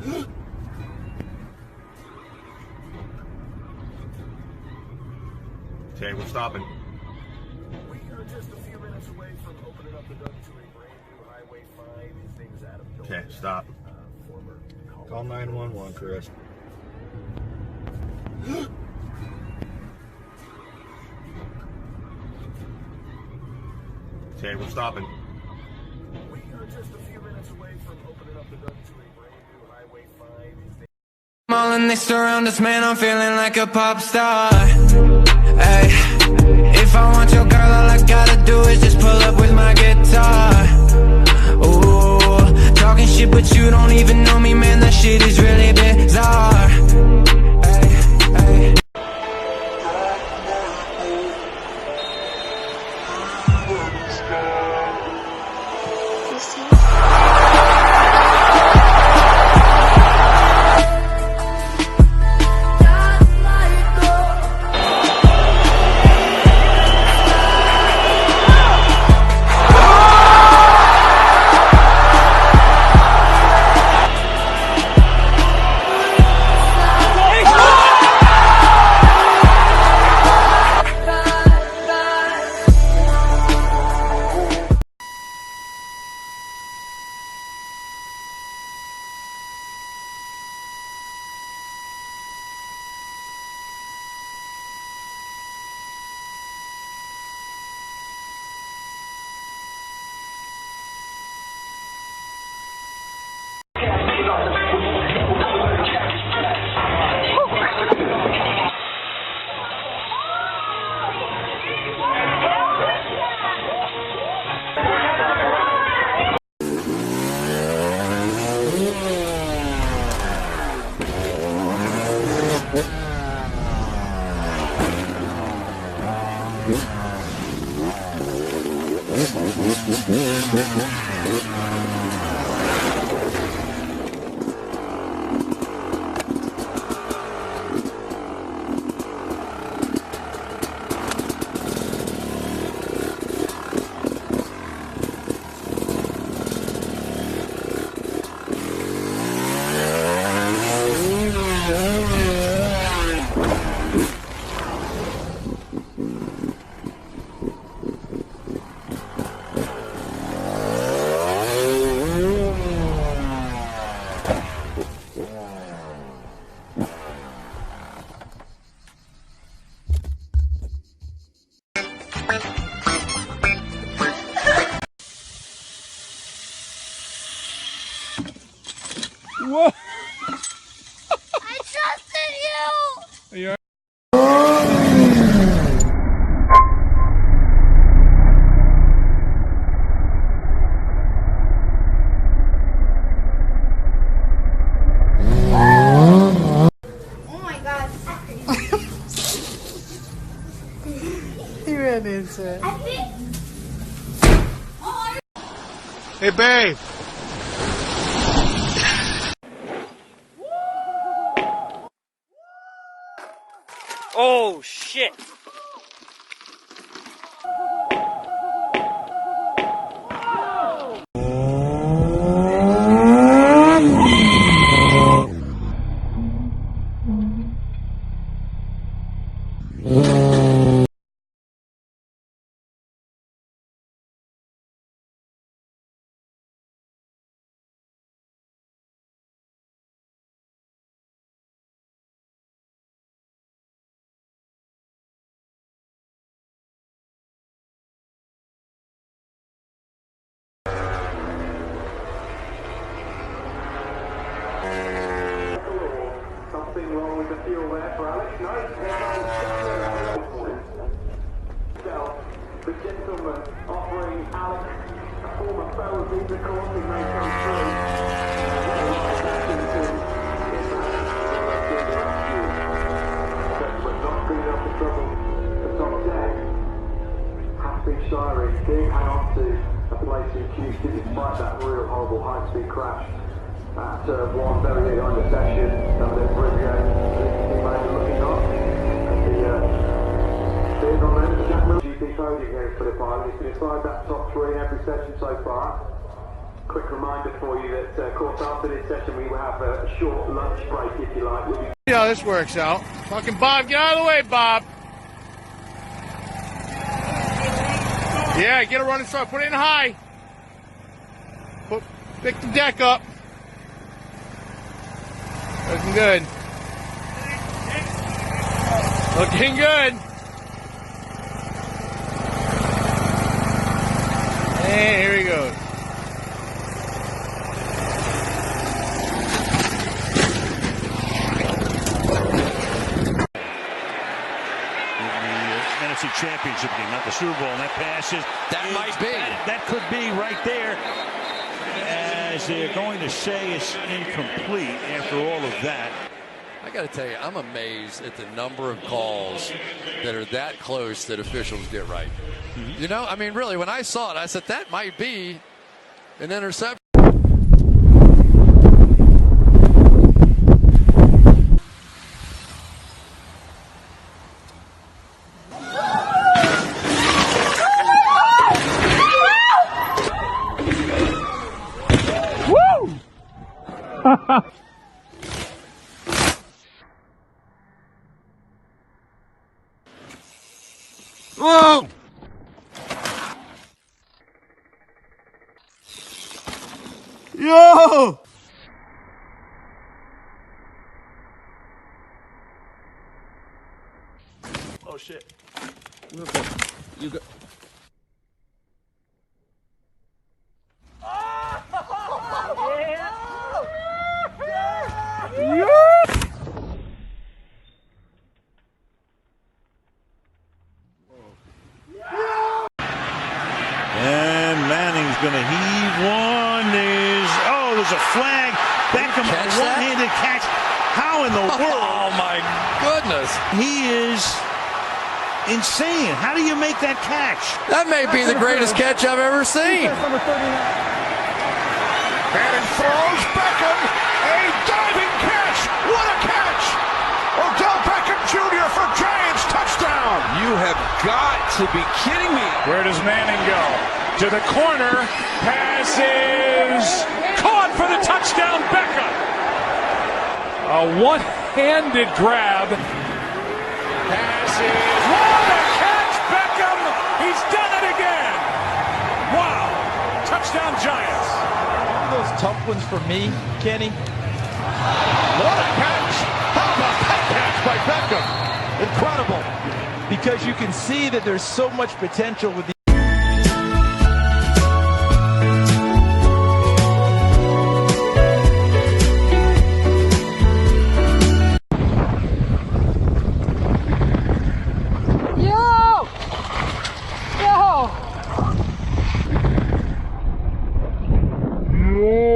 Okay, we're stopping. We are just a few minutes away from opening up the door to a brand new Highway 5. Things out of building. Okay, stop. Former Call 911, Chris. Okay, we're stopping. We are just a few minutes away from opening up the door to a brand new Highway 5. All and they surround us, man, I'm feeling like a pop star. Ay, if I want your girl, all I gotta do is just pull up with my guitar. Ooh, talking shit, but you don't even know me, man, that shit is really bizarre. Ay, ay. Whoa! I trusted you! Are you Oh my god. He ran into it. I think... Hey, babe! Oh shit! Something wrong with the fuel there for Alex? No, the gentleman offering Alex a form of fellow visa course he may come through. But not clean up the trouble. The top deck has been siren. Didn't hang on to a place in Houston despite that real horrible high-speed crash. At one very early on in the session, some of the Bridgegate teammates looking on. And the spears on there, the Jack Miller GP podium here for the pilot. He's been inside that top three in every session so far. Quick reminder for you that, of course, after this session we will have a short lunch break, if you like. We'll be See how this works out. Fucking Bob, get out of the way, Bob. Yeah, get a running start. Put it in high. Pick the deck up. Looking good. Looking good. And here he goes. NFC Championship game, not the Super Bowl, and that passes. That might be. That could be right there. As they're going to say it's incomplete after all of that. I got to tell you, I'm amazed at the number of calls that are that close that officials get right. Mm-hmm. You know, I mean, really, when I saw it, I said that might be an interception. Whoa! Yo! Oh, shit. You go. And Manning's going to heave one. There's a flag. Beckham, a one-handed catch. How in the world? Oh, my goodness. He is insane. How do you make that catch? That may be the greatest catch I've ever seen. Manning throws. Beckham. A diving catch. What a catch. Odell Beckham Jr. for Giants touchdown. You have got to be kidding me. Where does Manning go? To the corner. Pass is caught for the touchdown, Beckham. A one-handed grab. Pass is what a catch, Beckham. He's done it again. Wow. Touchdown, Giants. Those tough ones for me, Kenny. What a catch. How about that catch by Beckham? Incredible. Because you can see that there's so much potential with the No!